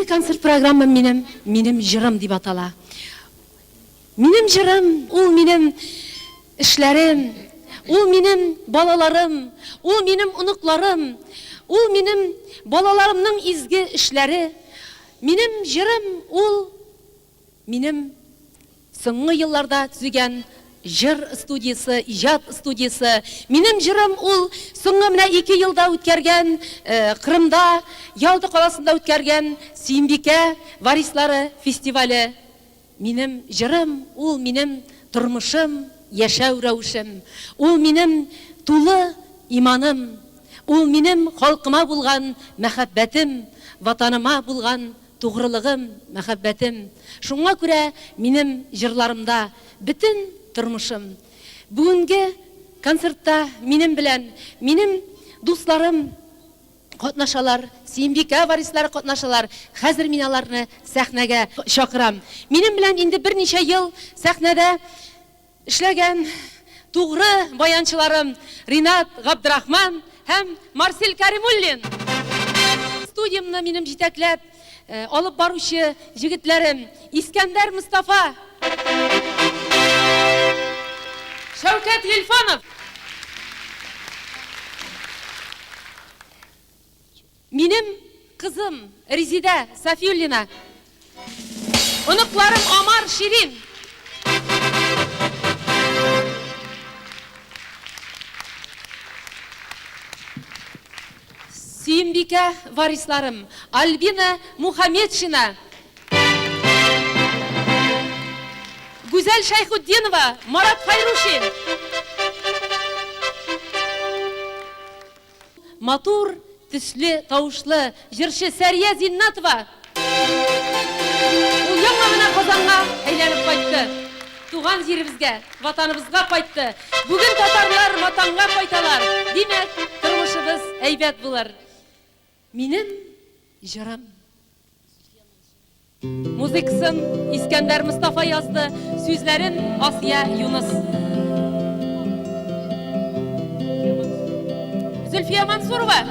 Бүгінгі концерт программа менің жырым деп атала. Менің жырым, ол менің ішләрім, ол менің балаларым, ол менің ұнықларым, ол менің балаларымның изге ішләрі. Менің жырым, ол менің соңғы елларда түзген жыр студиясы, ижад студиясы. Менің жырым ол соңғы мына 2 елда өткерген Қырымда, Ялта қаласында өткерген Сүйімбике варислары фестивалі. Менің жырым ол менің тұрмышым, яшәу рәвешем. Ол менің тулы иманым, ол менің халқыма булган мәхәббәтем, ватаныма булган тугрылыгым, мәхәббәтем. Шуңа күрә минем җырларымда бүтән тормышым. Бүгенге концертта минем белән минем дусларым катнашалар, Сүйімбике варислары катнашалар. Хәзер мин аларны сәхнәгә чакырам. Минем белән инде берничә ел сәхнәдә эшләгән тугры баянчыларым Ринат Габдрахман һәм Марсель Каримуллин. Студиямны минем җитәкләп алып баручы җегетләрем Искәндәр Мустафа, Шәүкәт Гыйльфанов, минем кызым Резида Сафиуллина, оныкларым Амар Ширин, Сүйімбике варисларым Альбина Мухамедшина, Гүзәл Шайхуддинова, Марат Хайрушин, матур, төсле, тавышлы җырчы Сәрия Зиннатова. Ул яңа гына Казанга әйләнеп кайтты. Туган җиребезгә, ватаныбызга кайтты. Бүген татарлар ватанга кайталар. Димәк, тормышыбыз әйбәт булыр. Минем җырым. Музыкасын Искәндәр Мустафа язды, сүзләрен Асия Юнус. Зөлфия Мансурова.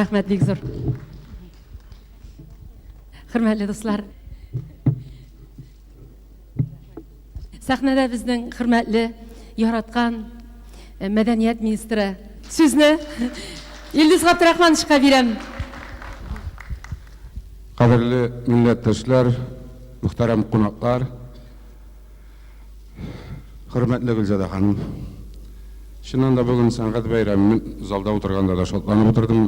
Рәхмәт бик зур. Хөрмәтле дуслар. Сәхнәдә безнең хөрмәтле, яраткан мәдәният министры сүзне Илдус Габдрахмановичка бирәм. Кадерле милләттәшләр, мөхтәрәм кунаклар, хөрмәтле Гөлзадә ханым. Чыннан да бүген сәнгать бәйрәмен залда утырганда да шатланып утырдым.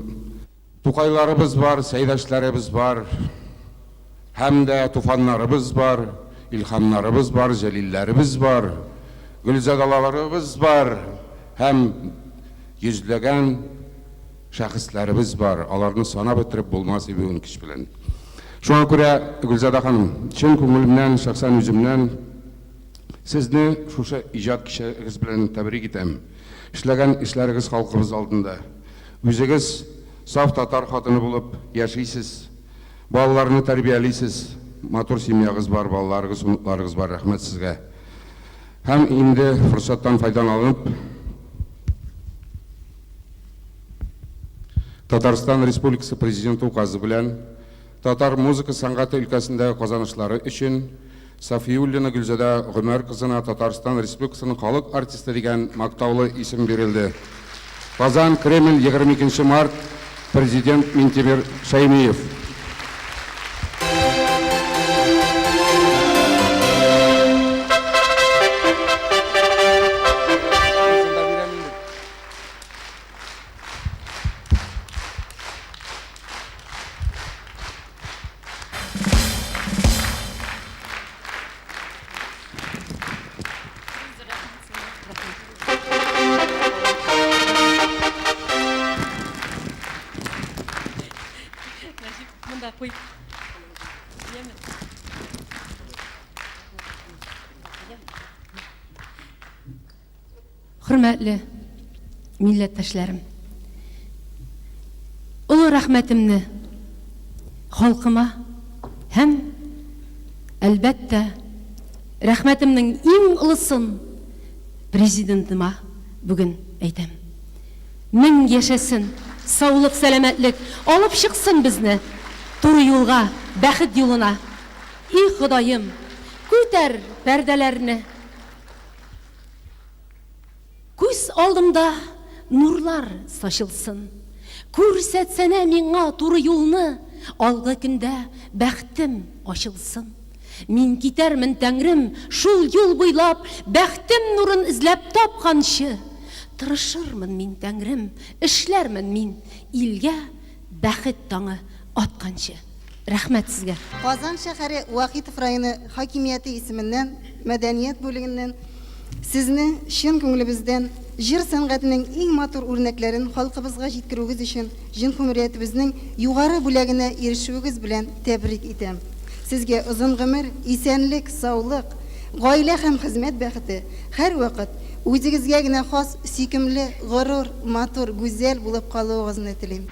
Тукайларыбыз бар, сәйдәшләребез бар, һәм дә туфаннарыбыз бар, илһамнарыбыз бар, җәлилләребез бар, Гөлзадаларыбыз бар, һәм йөзләгән шәхесләребез бар. Аларны санап бетереп булмас бүген кич белән. Шуңа күрә, Гөлзадә ханым, чын күңелемнән, шәхсән үземнән сезне шушы иҗат кичәгез белән тәбрик итәм. Эшләгән эшләрегез халкыбыз алдында. Үзегез саф татар хатыны булып яшисез, балаларны тәрбиялисез, матур семьягыз бар, балаларыгыз, уныкларыгыз бар. Рәхмәт сезгә. Һәм инде форсаттан файдаланып, Татарстан Республикасы Президенты указы белән татар музыка сәнгате өлкәсендәге казанышлары өчен Сафиуллина Гөлзадә Гомәр кызына Татарстан Республикасының халык артисты дигән мактаулы исем бирелде. Казан, Кремль, 22 март, Президент Минтимер Шәймиев. Хөрмәтле милләттәшләрем, улы рәхмәтемне халкыма һәм әлбәттә рәхмәтемнең иң улысын президентыма бүген әйтәм. Мең яшәсен, саулык, сәламәтлек алып чыксын безне туры юлга, бәхет юлына. И Ходаем, күтәр пәрдәләрне. Күз алдымда нурлар сачылсын. Күрсәтсәнә миңа туры юлны, алгы көндә бәхтем ачылсын. Мин китәрмен Тәңрем шул юл буйлап, бәхтем нурын эзләп тапканчы. Тырышырмын мин Тәңрем, эшләрмен мин илгә бәхет таңы атканчы. Рәхмәт сезгә. Казан шәһәре Вахитов районы хакимияте исеменнән, мәдәният бүлегеннән сезне чын күңелебездән җыр сәнгатенең иң матур үрнәкләрен халкыбызга җиткерүегез өчен җин хөрмәтебезнең югары бүләгенә ирешүегез белән тәбрик итәм. Сезгә озын гомер, исәнлек, саулык, гаилә һәм хезмәт бәхете һәр вакыт үзегезгә генә хас, сөйкемле, горур, матур, гүзәл булып калуыгызны телим.